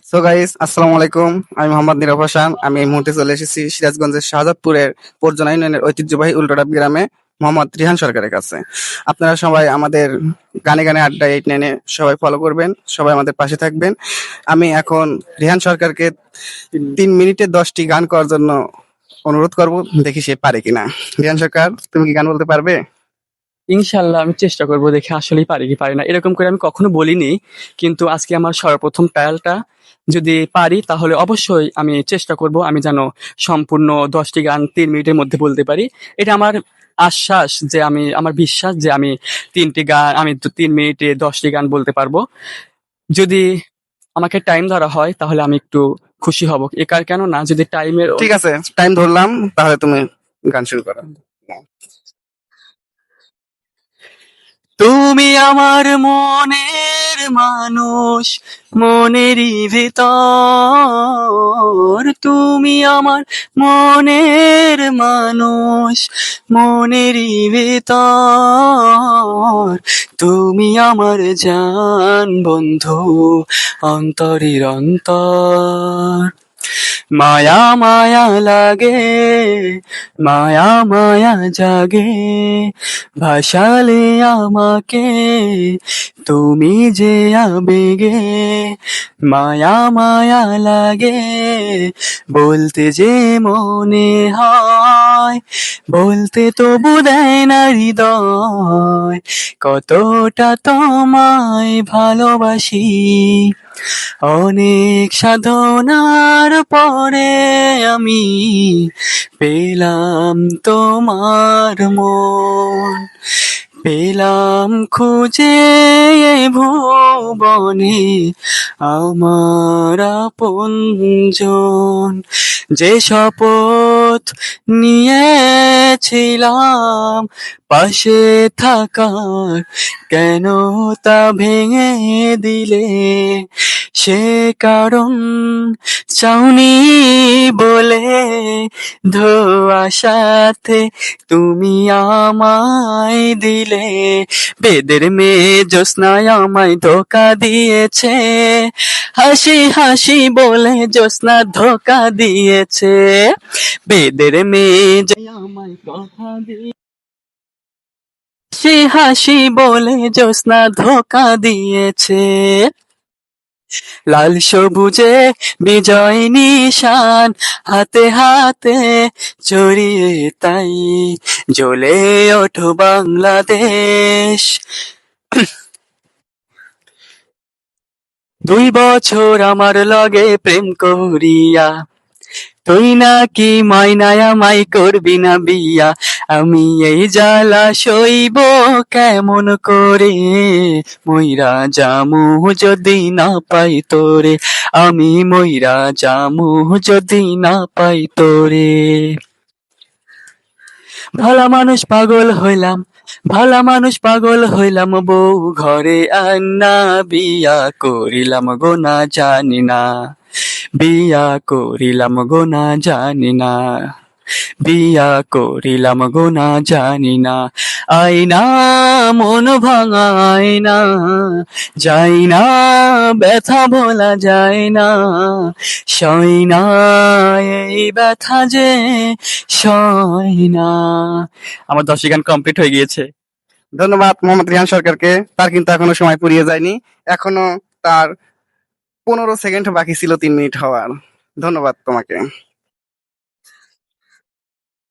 So guys, আসসালামু আলাইকুম। আমি মোহাম্মদ নীরব হাসান। আমি এই মুহূর্তে চলে এসেছি সিরাজগঞ্জের শাহজাদপুরের পরজনা ইউনিয়নের ঐতিহ্যবাহী উল্টোডাব গ্রামে মোহাম্মদ রিহান সরকারের কাছে। আপনারা সবাই আমাদের গানে গানে আড্ডা 8-9 সবাই ফলো করবেন, সবাই আমাদের পাশে থাকবেন। আমি এখন রিহান সরকারকে 3 মিনিটে 10টি গান করার জন্য অনুরোধ করব, দেখি সে পারে কিনা। রিহান সরকার, তুমি কি গান বলতে পারবে? ইনশাল্লাহ আমি চেষ্টা করব, দেখে আসলেই পারি কি পারি না। এরকম করে আমি কখনো বলিনি, কিন্তু আজকে আমার সর্বপ্রথম ট্রায়ালটা। যদি পারি তাহলে অবশ্যই আমি চেষ্টা করব আমি যেন সম্পূর্ণ 10টি গান 3 মিনিটের মধ্যে বলতে পারি। এটা আমার আশ্বাস যে আমার বিশ্বাস যে আমি 3 মিনিটে 10টি গান বলতে পারবো। যদি আমাকে টাইম ধরা হয় তাহলে আমি একটু খুশি হব। কেন না, যদি টাইমের ঠিক আছে, টাইম ধরলাম, তাহলে তুমি গান শুরু করো। তুমি আমার মনের মানুষ, মনেরই ভিতর। তুমি আমার মনের মানুষ, মনেরই ভিতর। তুমি আমার জান বন্ধু, অন্তরের অন্তর। মায়া মায়া লাগে, মায়া মায়া জাগে, ভাসালে আমাকে তুমি যে আবেগে। মায়া মায়া লাগে, বলতে যে মনে হয়, বলতে তবু দেয় না হৃদয়, কতটা তোমায় ভালোবাসি। অনেক সাধনার পরে আমি পেলাম তোমার মন, পেলাম খুঁজে এ ভুবনে আমার আপনজন। যে শপথ নিয়েছিলাম পাশে থাকার, কেন তা ভেঙে দিলে? সে কারণ চাওনি বলে ধোঁয়ার সাথে তুমি আমায় দিলে। বেদের মেয়ে জ্যোৎস্নায় আমায় ধোঁকা দিয়েছে, হাসি হাসি বলে জ্যোৎস্না ধোঁকা দিয়েছে। বেদের মেয়ে আমায় কথা দিয়ে হাসি হাসি বলে জ্যোৎস্না ধোঁকা দিয়েছে। লাল সবুজে বিজয় নিশান হাতে হাতে জড়িয়ে, তাই জ্বলে ওঠো বাংলাদেশ। 2 বছর আমার লগে প্রেম করিয়া, তুই নাকি ময়নায় আমায় করবি না বিয়া। আমি এই জ্বালা সইব কেমন করে, মইরা জামু যদি না পাই তোরে। আমি মইরা জামু যদি না পাই তোরে। ভালা মানুষ পাগল হইলাম, ভালা মানুষ পাগল হইলাম, বউ ঘরে আন্না বিয়া করিলাম গো না জানি না, বিয়া করিলাম গো না জানি না, বিয়া করিলাম গো না জানি না। আয়না মন ভাঙা আয়না, যাই না ব্যথা ভোলা যায় না, সয় না এই ব্যথা যে সয় না। আমার 10টি গান কমপ্লিট হয়ে গিয়েছে। ধন্যবাদ মোহাম্মদ রিহান সরকারকে। তার কিন্তু এখনো সময় ফুরিয়ে যায়নি, এখনো তার 15 সেকেন্ড বাকি ছিল 3 মিনিট হওয়ার। ধন্যবাদ তোমাকে।